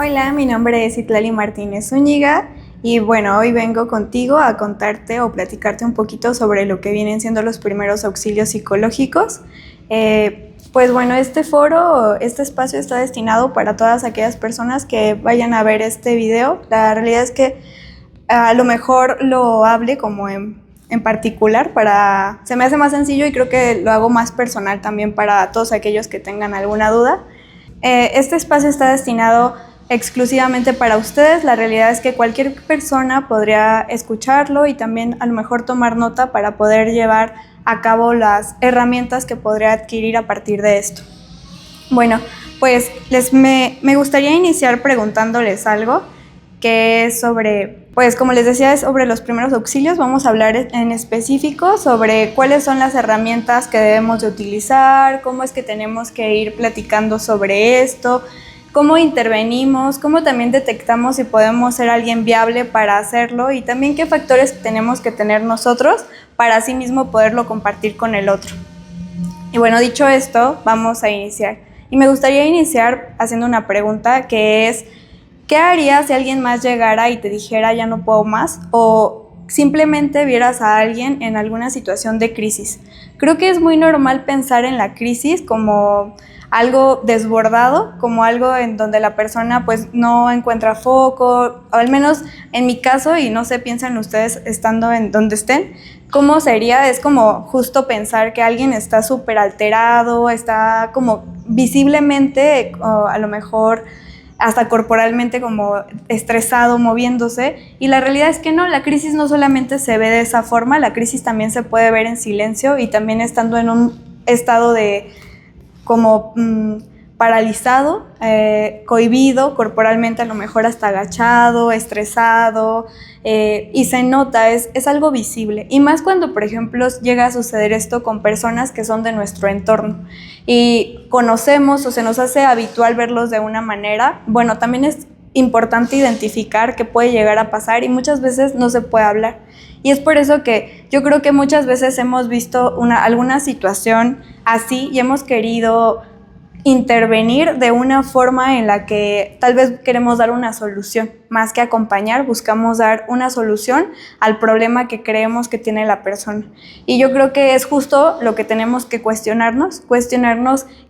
Hola, mi nombre es Itlali Martínez Zúñiga y bueno, hoy vengo contigo a contarte o platicarte un poquito sobre lo que vienen siendo los primeros auxilios psicológicos. Pues bueno, este espacio está destinado para todas aquellas personas que vayan a ver este video. La realidad es que a lo mejor lo hable como en particular se me hace más sencillo y creo que lo hago más personal también para todos aquellos que tengan alguna duda. Este espacio está destinado exclusivamente para ustedes. La realidad es que cualquier persona podría escucharlo y también a lo mejor tomar nota para poder llevar a cabo las herramientas que podría adquirir a partir de esto. Bueno, pues me gustaría iniciar preguntándoles algo que es sobre, pues como les decía, es sobre los primeros auxilios. Vamos a hablar en específico sobre cuáles son las herramientas que debemos de utilizar, cómo es que tenemos que ir platicando sobre esto, cómo intervenimos, cómo también detectamos si podemos ser alguien viable para hacerlo y también qué factores tenemos que tener nosotros para así mismo poderlo compartir con el otro. Y bueno, dicho esto, vamos a iniciar. Y me gustaría iniciar haciendo una pregunta que es, ¿qué harías si alguien más llegara y te dijera ya no puedo más? O simplemente vieras a alguien en alguna situación de crisis. Creo que es muy normal pensar en la crisis como algo desbordado, como algo en donde la persona pues no encuentra foco, o al menos en mi caso, y no sé, piensan ustedes estando en donde estén, ¿cómo sería? Es como justo pensar que alguien está súper alterado, está como visiblemente, a lo mejor hasta corporalmente como estresado, moviéndose, y la realidad es que no, la crisis no solamente se ve de esa forma, la crisis también se puede ver en silencio y también estando en un estado de como paralizado, cohibido corporalmente, a lo mejor hasta agachado, estresado, y se nota, es algo visible. Y más cuando, por ejemplo, llega a suceder esto con personas que son de nuestro entorno y conocemos o se nos hace habitual verlos de una manera, bueno, también es importante identificar qué puede llegar a pasar y muchas veces no se puede hablar. Y es por eso que yo creo que muchas veces hemos visto alguna situación así y hemos querido intervenir de una forma en la que tal vez queremos dar una solución, más que acompañar, buscamos dar una solución al problema que creemos que tiene la persona. Y yo creo que es justo lo que tenemos que cuestionarnos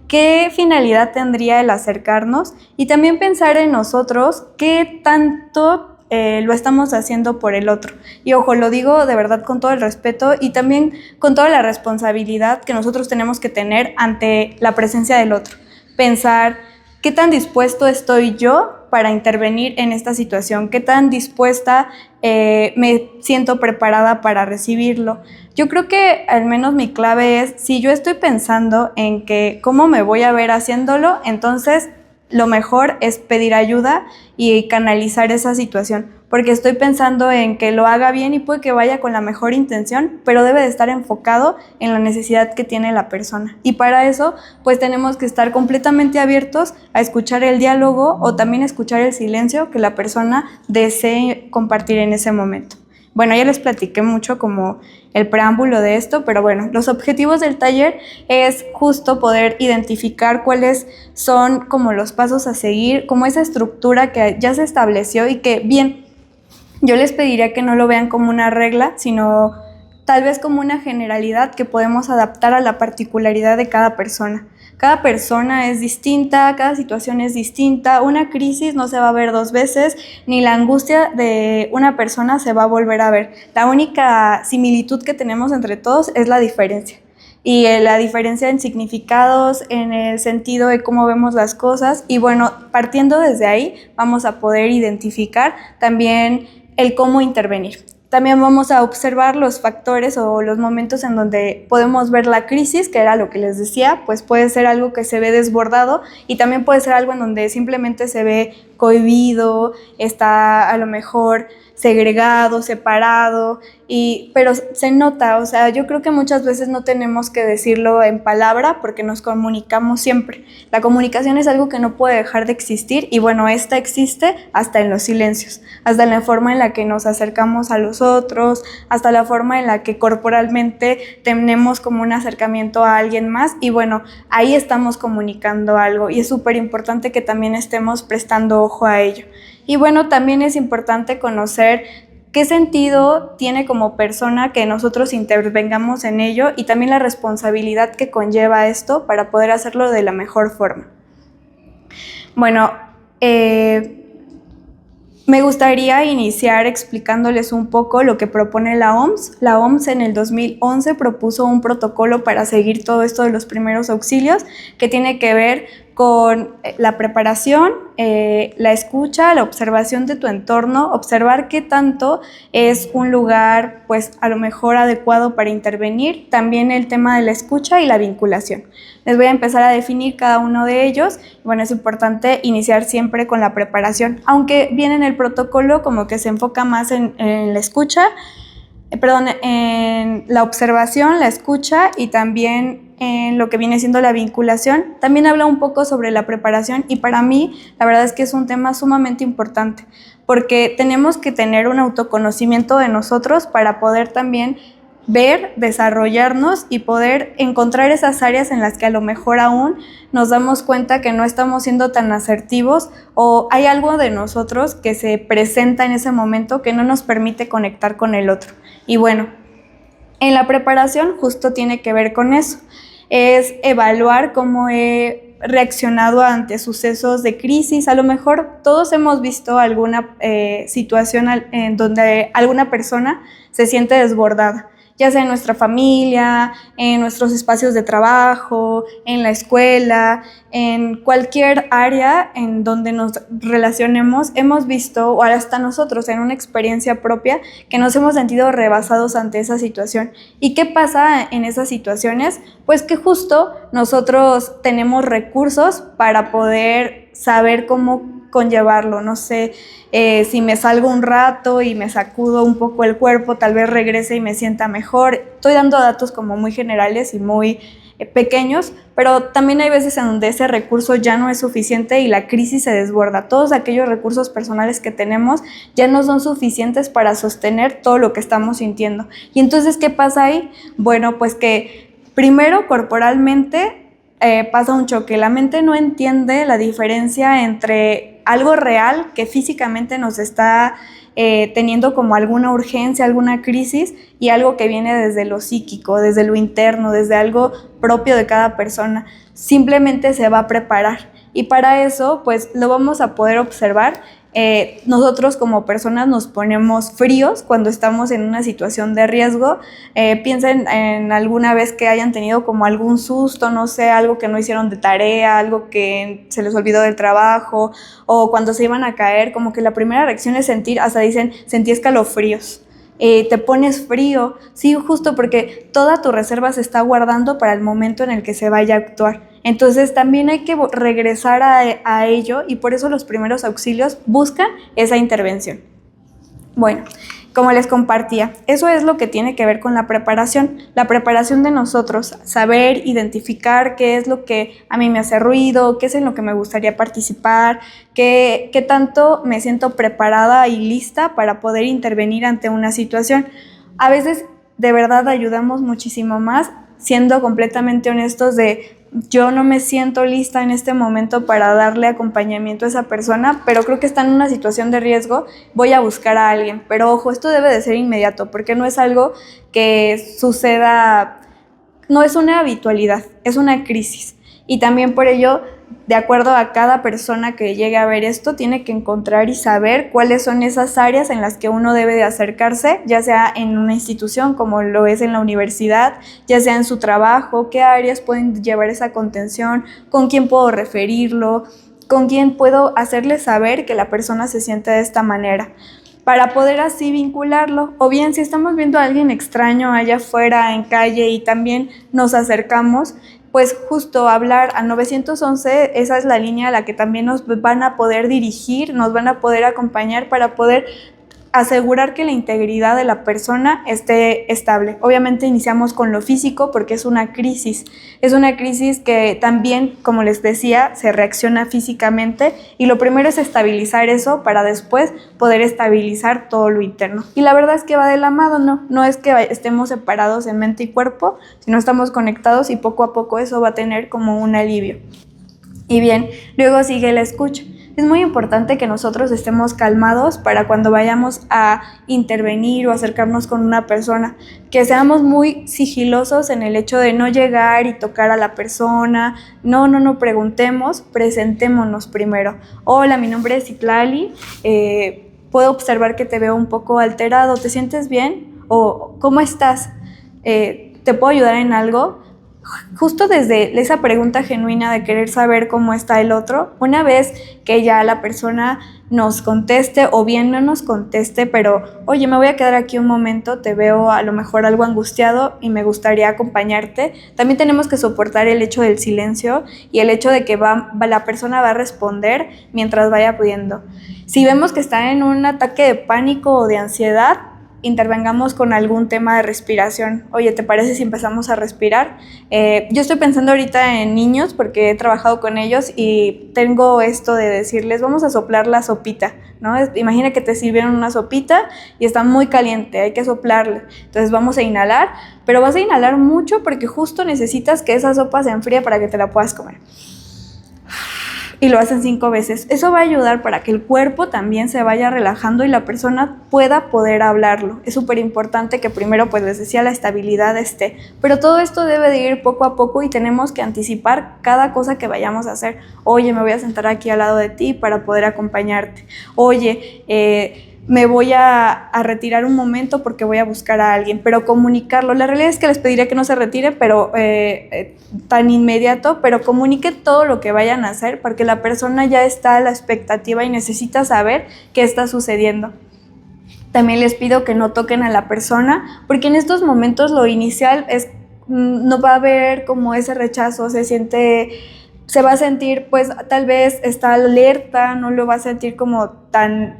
qué finalidad tendría el acercarnos y también pensar en nosotros qué tanto lo estamos haciendo por el otro. Y ojo, lo digo de verdad con todo el respeto y también con toda la responsabilidad que nosotros tenemos que tener ante la presencia del otro. Pensar qué tan dispuesto estoy yo para intervenir en esta situación, qué tan dispuesta me siento preparada para recibirlo. Yo creo que al menos mi clave es, si yo estoy pensando en que cómo me voy a ver haciéndolo, entonces lo mejor es pedir ayuda y canalizar esa situación, porque estoy pensando en que lo haga bien y puede que vaya con la mejor intención, pero debe de estar enfocado en la necesidad que tiene la persona. Y para eso, pues tenemos que estar completamente abiertos a escuchar el diálogo o también escuchar el silencio que la persona desee compartir en ese momento. Bueno, ya les platiqué mucho como el preámbulo de esto, pero bueno, los objetivos del taller es justo poder identificar cuáles son como los pasos a seguir, como esa estructura que ya se estableció y que bien, yo les pediría que no lo vean como una regla, sino tal vez como una generalidad que podemos adaptar a la particularidad de cada persona. Cada persona es distinta, cada situación es distinta, una crisis no se va a ver dos veces, ni la angustia de una persona se va a volver a ver. La única similitud que tenemos entre todos es la diferencia. Y la diferencia en significados, en el sentido de cómo vemos las cosas. Y bueno, partiendo desde ahí, vamos a poder identificar también el cómo intervenir. También vamos a observar los factores o los momentos en donde podemos ver la crisis, que era lo que les decía, pues puede ser algo que se ve desbordado y también puede ser algo en donde simplemente se ve cohibido, está a lo mejor segregado, separado, pero se nota, o sea, yo creo que muchas veces no tenemos que decirlo en palabra porque nos comunicamos siempre. La comunicación es algo que no puede dejar de existir y bueno, esta existe hasta en los silencios, hasta en la forma en la que nos acercamos a los otros, hasta la forma en la que corporalmente tenemos como un acercamiento a alguien más y bueno, ahí estamos comunicando algo y es súper importante que también estemos prestando ojo a ello. Y bueno, también es importante conocer qué sentido tiene como persona que nosotros intervengamos en ello y también la responsabilidad que conlleva esto para poder hacerlo de la mejor forma. Bueno, me gustaría iniciar explicándoles un poco lo que propone la OMS. La OMS en el 2011 propuso un protocolo para seguir todo esto de los primeros auxilios que tiene que ver con la preparación, la escucha, la observación de tu entorno, observar qué tanto es un lugar, pues a lo mejor adecuado para intervenir, también el tema de la escucha y la vinculación. Les voy a empezar a definir cada uno de ellos. Bueno, es importante iniciar siempre con la preparación, aunque bien en el protocolo como que se enfoca más en la escucha, en la observación, la escucha y también en lo que viene siendo la vinculación. También habla un poco sobre la preparación y para mí la verdad es que es un tema sumamente importante porque tenemos que tener un autoconocimiento de nosotros para poder también ver, desarrollarnos y poder encontrar esas áreas en las que a lo mejor aún nos damos cuenta que no estamos siendo tan asertivos o hay algo de nosotros que se presenta en ese momento que no nos permite conectar con el otro. Y bueno, en la preparación justo tiene que ver con eso, es evaluar cómo he reaccionado ante sucesos de crisis. A lo mejor todos hemos visto alguna situación en donde alguna persona se siente desbordada, ya sea en nuestra familia, en nuestros espacios de trabajo, en la escuela, en cualquier área en donde nos relacionemos, hemos visto, o hasta nosotros en una experiencia propia, que nos hemos sentido rebasados ante esa situación. ¿Y qué pasa en esas situaciones? Pues que justo nosotros tenemos recursos para poder saber cómo conllevarlo. No sé, si me salgo un rato y me sacudo un poco el cuerpo, tal vez regrese y me sienta mejor. Estoy dando datos como muy generales y muy pequeños, pero también hay veces en donde ese recurso ya no es suficiente y la crisis se desborda. Todos aquellos recursos personales que tenemos ya no son suficientes para sostener todo lo que estamos sintiendo. Y entonces, ¿qué pasa ahí? Bueno, pues que primero corporalmente pasa un choque. La mente no entiende la diferencia entre algo real que físicamente nos está teniendo como alguna urgencia, alguna crisis, y algo que viene desde lo psíquico, desde lo interno, desde algo propio de cada persona. Simplemente se va a preparar y para eso pues lo vamos a poder observar. Nosotros como personas nos ponemos fríos cuando estamos en una situación de riesgo. Piensen en alguna vez que hayan tenido como algún susto, no sé, algo que no hicieron de tarea, algo que se les olvidó del trabajo, o cuando se iban a caer, como que la primera reacción es sentir, hasta dicen, sentí escalofríos. Te pones frío, sí, justo porque toda tu reserva se está guardando para el momento en el que se vaya a actuar. Entonces también hay que regresar a ello y por eso los primeros auxilios buscan esa intervención. Bueno, como les compartía, eso es lo que tiene que ver con la preparación de nosotros, saber identificar qué es lo que a mí me hace ruido, qué es en lo que me gustaría participar, qué tanto me siento preparada y lista para poder intervenir ante una situación. A veces de verdad ayudamos muchísimo más siendo completamente honestos de yo no me siento lista en este momento para darle acompañamiento a esa persona, pero creo que está en una situación de riesgo, voy a buscar a alguien. Pero ojo, esto debe de ser inmediato, porque no es algo que suceda, no es una habitualidad, es una crisis. Y también por ello, de acuerdo a cada persona que llegue a ver esto, tiene que encontrar y saber cuáles son esas áreas en las que uno debe de acercarse, ya sea en una institución como lo es en la universidad, ya sea en su trabajo, qué áreas pueden llevar esa contención, con quién puedo referirlo, con quién puedo hacerle saber que la persona se siente de esta manera, para poder así vincularlo. O bien, si estamos viendo a alguien extraño allá afuera en calle y también nos acercamos, pues justo hablar a 911, esa es la línea a la que también nos van a poder dirigir, nos van a poder acompañar para poder asegurar que la integridad de la persona esté estable. Obviamente iniciamos con lo físico porque es una crisis que también, como les decía, se reacciona físicamente y lo primero es estabilizar eso para después poder estabilizar todo lo interno. Y la verdad es que va de la mano, no es que estemos separados en mente y cuerpo, sino estamos conectados y poco a poco eso va a tener como un alivio. Y bien, luego sigue la escucha. Es muy importante que nosotros estemos calmados para cuando vayamos a intervenir o acercarnos con una persona, que seamos muy sigilosos en el hecho de no llegar y tocar a la persona. No preguntemos, presentémonos primero. Hola, mi nombre es Citlali, puedo observar que te veo un poco alterado, ¿te sientes bien? O ¿cómo estás? ¿Te puedo ayudar en algo? Justo desde esa pregunta genuina de querer saber cómo está el otro, una vez que ya la persona nos conteste o bien no nos conteste, pero oye, me voy a quedar aquí un momento, te veo a lo mejor algo angustiado y me gustaría acompañarte. También tenemos que soportar el hecho del silencio y el hecho de que la persona va a responder mientras vaya pudiendo. Si vemos que está en un ataque de pánico o de ansiedad, intervengamos con algún tema de respiración. Oye, ¿te parece si empezamos a respirar? Yo estoy pensando ahorita en niños porque he trabajado con ellos y tengo esto de decirles, vamos a soplar la sopita, ¿no? Imagina que te sirvieron una sopita y está muy caliente, hay que soplarla. Entonces vamos a inhalar, pero vas a inhalar mucho porque justo necesitas que esa sopa se enfríe para que te la puedas comer. Y lo hacen 5 veces. Eso va a ayudar para que el cuerpo también se vaya relajando y la persona pueda poder hablarlo. Es súper importante que primero, pues les decía, la estabilidad esté. Pero todo esto debe de ir poco a poco y tenemos que anticipar cada cosa que vayamos a hacer. Oye, me voy a sentar aquí al lado de ti para poder acompañarte. Oye, me voy a retirar un momento porque voy a buscar a alguien, pero comunicarlo. La realidad es que les pediría que no se retire, pero tan inmediato, pero comunique todo lo que vayan a hacer, porque la persona ya está a la expectativa y necesita saber qué está sucediendo. También les pido que no toquen a la persona, porque en estos momentos lo inicial es, no va a haber como ese rechazo, se va a sentir, pues tal vez está alerta, no lo va a sentir como tan...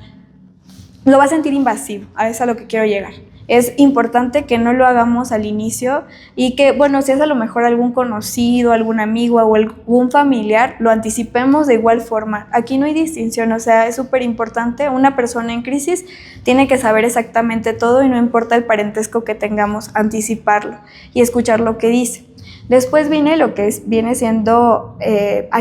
lo va a sentir invasivo, a eso es a lo que quiero llegar. Es importante que no lo hagamos al inicio y que, bueno, si es a lo mejor algún conocido, algún amigo o algún familiar, lo anticipemos de igual forma. Aquí no hay distinción, o sea, es súper importante. Una persona en crisis tiene que saber exactamente todo y no importa el parentesco que tengamos, anticiparlo y escuchar lo que dice. Después viene lo que viene siendo,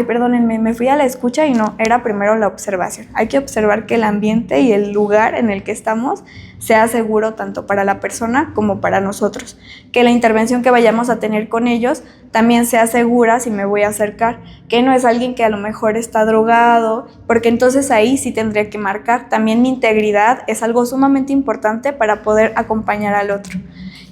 perdónenme, me fui a la escucha y no, era primero la observación. Hay que observar que el ambiente y el lugar en el que estamos sea seguro tanto para la persona como para nosotros. Que la intervención que vayamos a tener con ellos también sea segura si me voy a acercar. Que no es alguien que a lo mejor está drogado, porque entonces ahí sí tendría que marcar. También mi integridad es algo sumamente importante para poder acompañar al otro.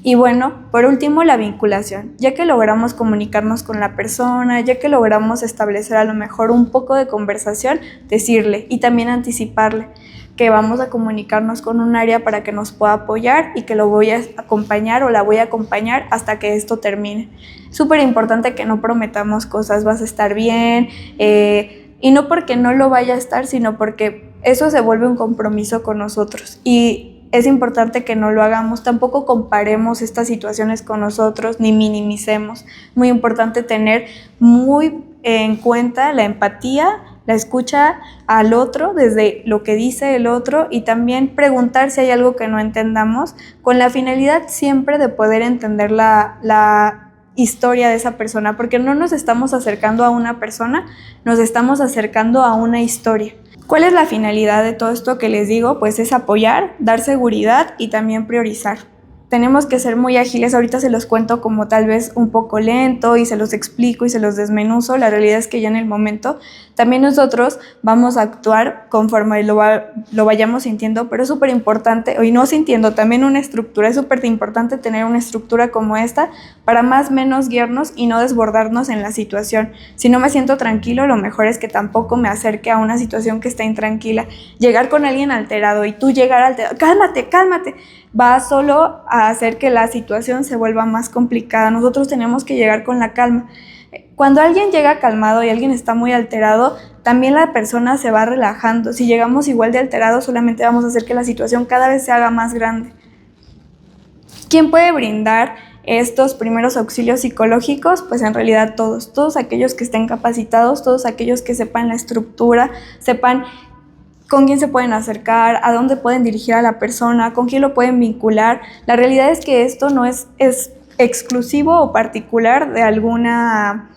Y bueno, por último, la vinculación. Ya que logramos comunicarnos con la persona, ya que logramos establecer a lo mejor un poco de conversación, decirle y también anticiparle que vamos a comunicarnos con un área para que nos pueda apoyar y que lo voy a acompañar o la voy a acompañar hasta que esto termine. Súper importante que no prometamos cosas, vas a estar bien, y no porque no lo vaya a estar, sino porque eso se vuelve un compromiso con nosotros. Y es importante que no lo hagamos, tampoco comparemos estas situaciones con nosotros ni minimicemos. Muy importante tener muy en cuenta la empatía, la escucha al otro desde lo que dice el otro y también preguntar si hay algo que no entendamos con la finalidad siempre de poder entender la historia de esa persona, porque no nos estamos acercando a una persona, nos estamos acercando a una historia. ¿Cuál es la finalidad de todo esto que les digo? Pues es apoyar, dar seguridad y también priorizar. Tenemos que ser muy ágiles, ahorita se los cuento como tal vez un poco lento y se los explico y se los desmenuzo, la realidad es que ya en el momento también nosotros vamos a actuar conforme lo vayamos sintiendo, pero es súper importante, y no sintiendo, también una estructura, es súper importante tener una estructura como esta para más o menos guiarnos y no desbordarnos en la situación. Si no me siento tranquilo, lo mejor es que tampoco me acerque a una situación que está intranquila. Llegar con alguien alterado y tú llegar alterado, cálmate, va solo a hacer que la situación se vuelva más complicada. Nosotros tenemos que llegar con la calma. Cuando alguien llega calmado y alguien está muy alterado, también la persona se va relajando. Si llegamos igual de alterados, solamente vamos a hacer que la situación cada vez se haga más grande. ¿Quién puede brindar estos primeros auxilios psicológicos? Pues en realidad todos aquellos que estén capacitados, todos aquellos que sepan la estructura, sepan con quién se pueden acercar, a dónde pueden dirigir a la persona, con quién lo pueden vincular. La realidad es que esto no es exclusivo o particular de alguna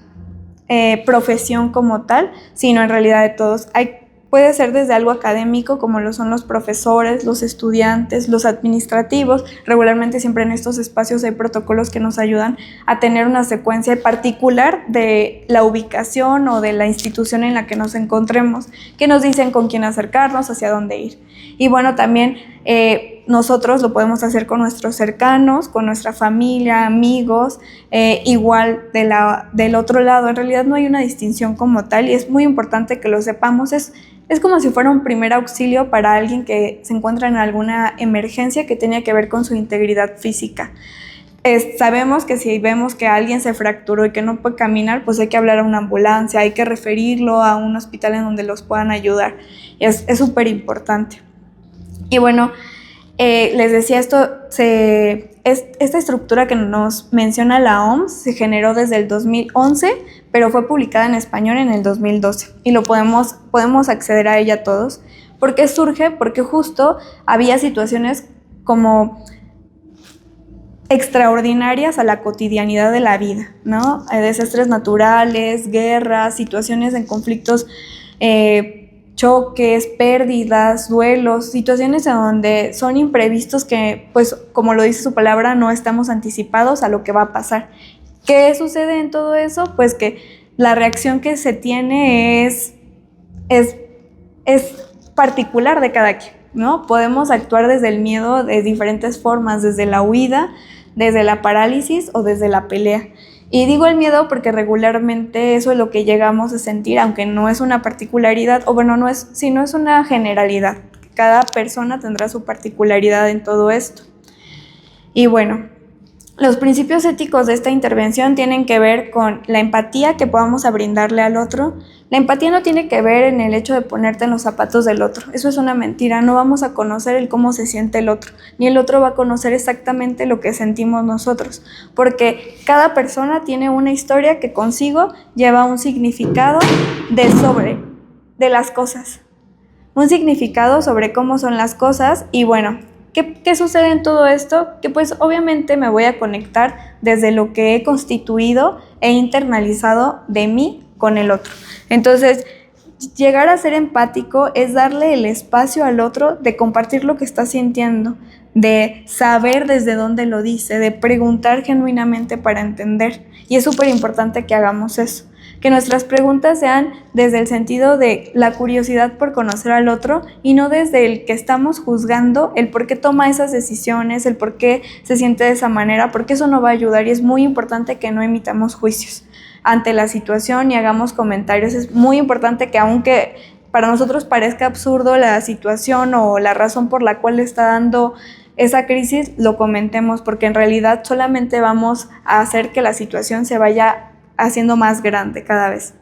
profesión como tal, sino en realidad de todos. Hay puede ser desde algo académico, como lo son los profesores, los estudiantes, los administrativos. Regularmente siempre en estos espacios hay protocolos que nos ayudan a tener una secuencia particular de la ubicación o de la institución en la que nos encontremos, que nos dicen con quién acercarnos, hacia dónde ir. Y bueno, también nosotros lo podemos hacer con nuestros cercanos, con nuestra familia, amigos, igual del otro lado. En realidad no hay una distinción como tal y es muy importante que lo sepamos. Es como si fuera un primer auxilio para alguien que se encuentra en alguna emergencia que tenga que ver con su integridad física. Sabemos que si vemos que alguien se fracturó y que no puede caminar, pues hay que hablar a una ambulancia, hay que referirlo a un hospital en donde los puedan ayudar. Es súper importante. Y bueno, les decía, esta estructura que nos menciona la OMS se generó desde el 2011, pero fue publicada en español en el 2012 y podemos acceder a ella todos. ¿Por qué surge? Porque justo había situaciones como extraordinarias a la cotidianidad de la vida, ¿no? Desastres naturales, guerras, situaciones en conflictos, choques, pérdidas, duelos, situaciones en donde son imprevistos que, pues, como lo dice su palabra, no estamos anticipados a lo que va a pasar. ¿Qué sucede en todo eso? Pues que la reacción que se tiene es particular de cada quien, ¿no? Podemos actuar desde el miedo de diferentes formas, desde la huida, desde la parálisis o desde la pelea. Y digo el miedo porque regularmente eso es lo que llegamos a sentir, aunque no es una particularidad, o bueno, no es una generalidad. Cada persona tendrá su particularidad en todo esto. Y bueno, los principios éticos de esta intervención tienen que ver con la empatía que podamos brindarle al otro. La empatía no tiene que ver en el hecho de ponerte en los zapatos del otro. Eso es una mentira. No vamos a conocer el cómo se siente el otro, ni el otro va a conocer exactamente lo que sentimos nosotros, porque cada persona tiene una historia que consigo lleva un significado de las cosas, un significado sobre cómo son las cosas. Y bueno, ¿qué sucede en todo esto? Que pues obviamente me voy a conectar desde lo que he constituido e internalizado de mí con el otro. Entonces, llegar a ser empático es darle el espacio al otro de compartir lo que está sintiendo, de saber desde dónde lo dice, de preguntar genuinamente para entender. Y es súper importante que hagamos eso, que nuestras preguntas sean desde el sentido de la curiosidad por conocer al otro y no desde el que estamos juzgando el por qué toma esas decisiones, el por qué se siente de esa manera, porque eso no va a ayudar y es muy importante que no emitamos juicios ante la situación y hagamos comentarios. Es muy importante que aunque para nosotros parezca absurdo la situación o la razón por la cual está dando esa crisis, lo comentemos, porque en realidad solamente vamos a hacer que la situación se vaya haciendo más grande cada vez.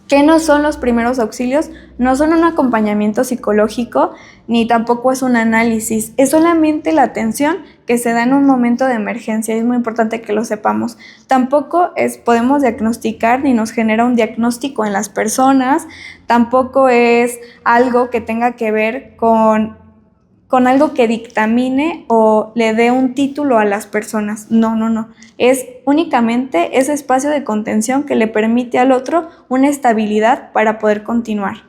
¿Qué no son los primeros auxilios? No son un acompañamiento psicológico, ni tampoco es un análisis, es solamente la atención que se da en un momento de emergencia, y es muy importante que lo sepamos. Tampoco podemos diagnosticar ni nos genera un diagnóstico en las personas, tampoco es algo que tenga que ver con algo que dictamine o le dé un título a las personas. No. Es únicamente ese espacio de contención que le permite al otro una estabilidad para poder continuar.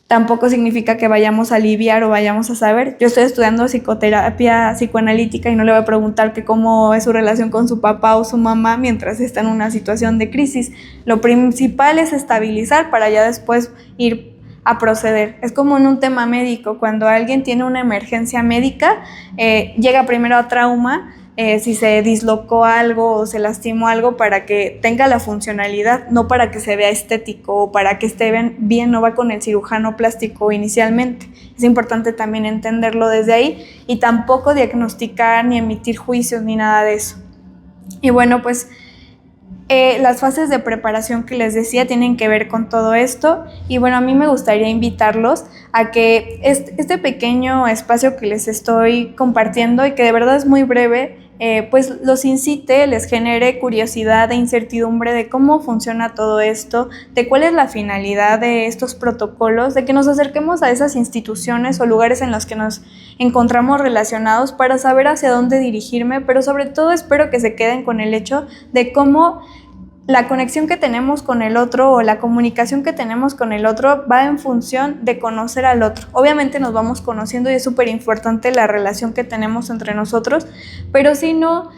Tampoco significa que vayamos a aliviar o vayamos a saber. Yo estoy estudiando psicoterapia psicoanalítica y no le voy a preguntar que cómo es su relación con su papá o su mamá mientras está en una situación de crisis. Lo principal es estabilizar para ya después ir a proceder. Es como en un tema médico, cuando alguien tiene una emergencia médica, llega primero a trauma, si se dislocó algo o se lastimó algo, para que tenga la funcionalidad, no para que se vea estético o para que esté bien, no va con el cirujano plástico inicialmente. Es importante también entenderlo desde ahí y tampoco diagnosticar ni emitir juicios ni nada de eso. Y bueno, pues las fases de preparación que les decía tienen que ver con todo esto y bueno, a mí me gustaría invitarlos a que este pequeño espacio que les estoy compartiendo y que de verdad es muy breve, pues los incite, les genere curiosidad e incertidumbre de cómo funciona todo esto, de cuál es la finalidad de estos protocolos, de que nos acerquemos a esas instituciones o lugares en los que nos encontramos relacionados para saber hacia dónde dirigirme, pero sobre todo espero que se queden con el hecho de cómo la conexión que tenemos con el otro o la comunicación que tenemos con el otro va en función de conocer al otro. Obviamente nos vamos conociendo y es súper importante la relación que tenemos entre nosotros, pero sí no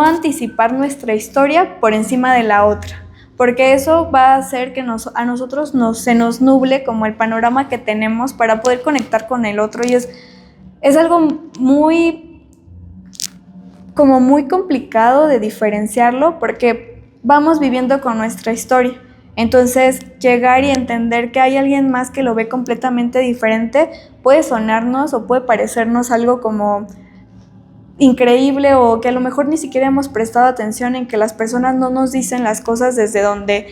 anticipar nuestra historia por encima de la otra, porque eso va a hacer que a nosotros se nos nuble como el panorama que tenemos para poder conectar con el otro, y es algo muy complicado de diferenciarlo, porque vamos viviendo con nuestra historia. Entonces, llegar y entender que hay alguien más que lo ve completamente diferente puede sonarnos o puede parecernos algo como increíble, o que a lo mejor ni siquiera hemos prestado atención en que las personas no nos dicen las cosas desde donde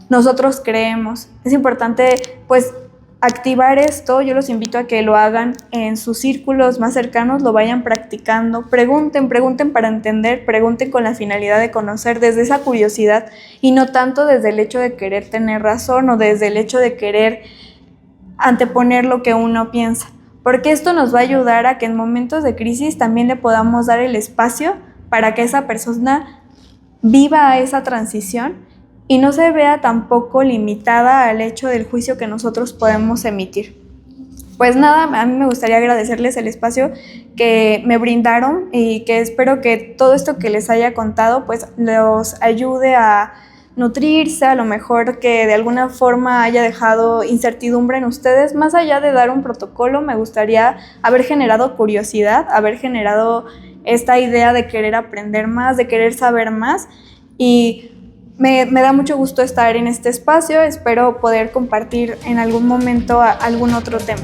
nosotros creemos. Es importante, pues, activar esto. Yo los invito a que lo hagan en sus círculos más cercanos, lo vayan practicando, pregunten para entender, pregunten con la finalidad de conocer, desde esa curiosidad, y no tanto desde el hecho de querer tener razón o desde el hecho de querer anteponer lo que uno piensa, porque esto nos va a ayudar a que en momentos de crisis también le podamos dar el espacio para que esa persona viva esa transición y no se vea tampoco limitada al hecho del juicio que nosotros podemos emitir. Pues nada, a mí me gustaría agradecerles el espacio que me brindaron, y que espero que todo esto que les haya contado pues los ayude a nutrirse, a lo mejor que de alguna forma haya dejado incertidumbre en ustedes. Más allá de dar un protocolo, me gustaría haber generado curiosidad, haber generado esta idea de querer aprender más, de querer saber más, y me da mucho gusto estar en este espacio. Espero poder compartir en algún momento algún otro tema.